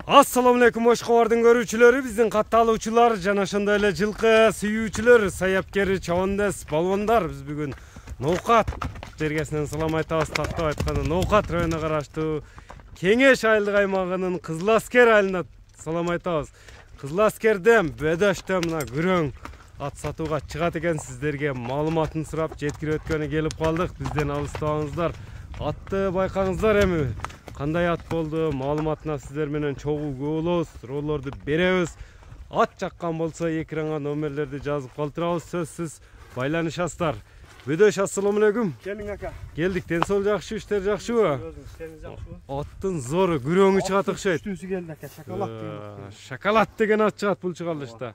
Assalamu alaikum Oshqobordun görүүчүлөрү, биздин катталуучулар жана ошондой эле жылкы сүйүүчүлөр, саяпкер, чабандас, балбандар. Биз бүгүн Ноокат жергесинен салам айтабыз. Тактап айтканда Ноокат районуна караштуу Кеңеш айылдык аймагынын Кызыл Аскер айылына салам айтабыз. Кызыл Аскерден Бөдөштөн мына күрөң ат сатууга чыгат экен. Сиздерге маалыматын сурап жеткирип өткөнү келип калдык. Бизден алыстабаңыздар. Атты байкаңыздар эми. Кандай ат болду, маалыматына сиздер менен чогуу болобуз, роллорду беребиз. Ат жаккан болсо экранга номерлерди жазып калтырабыз, сөзсүз байланышасыздар. Бөдөш, ассаламу алейкум. Келиң ака. Келдик, ден соол жакшы, иштер жакшыбы? Өзүңүз işleriniz жакшыбы? Аттын зору, күрөңү чыгат окшойт. Үстүнсү келди ака, шоколад деген. Шоколад деген ат чыгат бул чыгарылышта.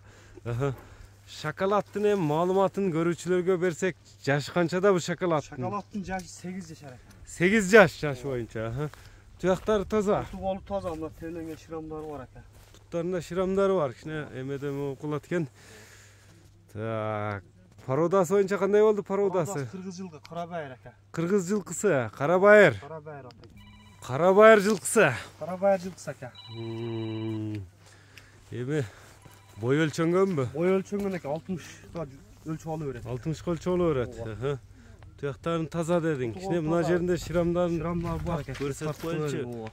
Шоколадтын эми маалыматын көрүүчүлөргө берсек, жашы канчада бул шоколадтын? Шоколадтын жашы 8 жаш ака. 8 жаш боюнча. Туяктары таза. Болуп таза, мына терленген шырамдары бар ака. Буттарында шырамдары бар, кичине эмеден окулат экен. Так, породасы боюнча кандай болду породасы? Кыргыз жылкы, Карабайыр ака. Кыргыз жылкысы, Карабайыр. Карабайыр ака. Карабайыр жылкысы. Карабайыр жылкысы ака. Эми бой өлчөнгөнбү? Бой өлчөнгөн ака, 60 өлчөп алып берет. 60 өлчөп алып берет. Туяктарын таза дедиң. Кичине мына жеринде шырамдар бар ака. Көрсөтүп коелучу.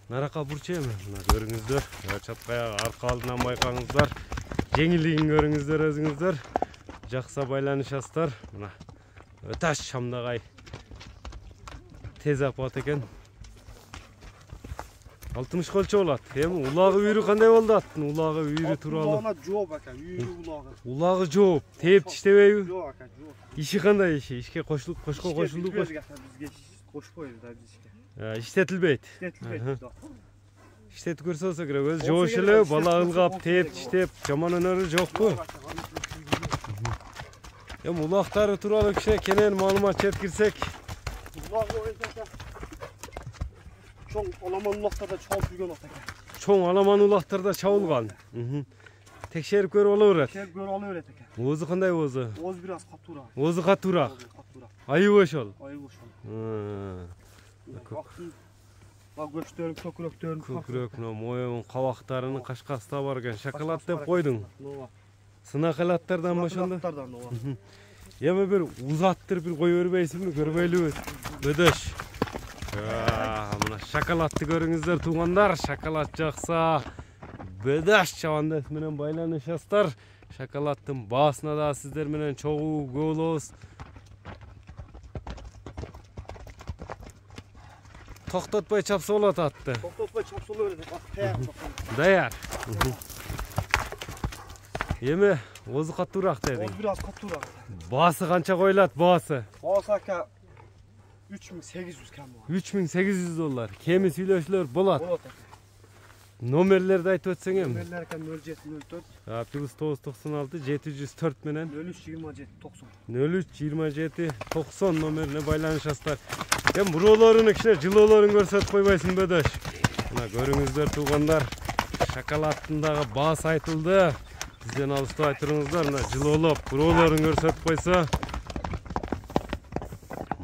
Наракка бурчу эми. Мына көрүңүздөр. Чаткая арка алдынан байкаңыздар. Жеңилдигин көрүңүздөр өзүңүздөр. Жакса байланышасыздар. Мына өташ шамдагай тез апат экен. 60 өлчөп алат. Эми улагы үйрү кандай болду аттын? Улагы үйрү тууралуу. Улагы жооп ака, үйрү улагы. Улагы жооп, тээп тиштебейби? Жок ака, жок. Иши кандай иши? Ишке кошулуп, кошкон кошулдук. Бизге кошпойбуз да бизге. Иштетилбейт. Иштетилбейт. Иштетип көрсө болсо керек. Өзү жоош эле, бала ылгап, тээп тиштеп, жаман өнөрү жокпу? Эми улактары тууралуу кичине кенен маалымат жеткирсек. Улагы боюнча чоң аламан улактарда чабылып жүргөн ат ака. Чоң аламан улактарда чабылган. Текшерип көрүп ала берет. Текшерип көрүп ала берет ака. Оозу кандай оозу? Оозу бир аз катуураак. Оозу катуураак. Айыбы ошол. Айыбы ошол. Көчтөрүн, көкүрөктөрүн. Көкүрөк, моюн, кабактарынын кашкасы да бар экен. Шоколад деп койдуң. Сынакалаттардан ошондо. Эми бир узаттыр бир кое бербейсиңби? Көрбөйлүбү? Бөдөш. Мына шоколадты көрүңүздөр туугандар. Шоколад жакса Бөдөш чабандас менен байланышасыздар. Шоколадтын баасына да сиздер менен чогуу болобуз. Токтотпой чапса болот атты. Токтотпой чапса болот. Даяр. Эми оозу катуураак дедиң. Оозу бир аз катуураак. Баасы канча коюлат баасы? Баасы ака 3800 кем бар. $3800. Кеми сүйлөшүлөр болот. Болот ака. Номерлерди айтып өтсөң эми. Номерлер экен 0704. +996 704 менен 032790. 032790 номерине байланышасыздар. Эми буроолорун кичине жылоолорун көрсөтүп койбойсуң Бөдөш. Мына көрүңүздөр туугандар. Шоколадтын дагы баасы айтылды. Бизден алыстабай туруңуздар. Мына жылоолоп буроолорун көрсөтүп койсо.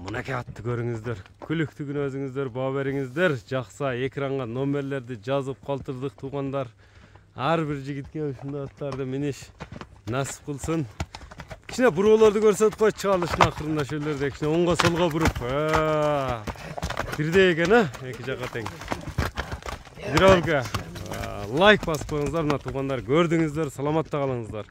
Мынакей атты көрүңүздөр. Күлүктүгүн өзүңүздөр баа бериңиздер. Жакса экранга номерлерди жазып калтырдык туугандар. Ар бир жигитке ушундай аттарды миниш насип кылсын. Кичине буроолорду көрсөтүп койчу чыгарылыштын акырында шөлөрдө кичине оңго солго буруп. Бирдей экен, эки жака тең. Бирөөлгө лайк басып коюңуздар, мына туугандар көрдүңүздөр, саламатта калыңыздар.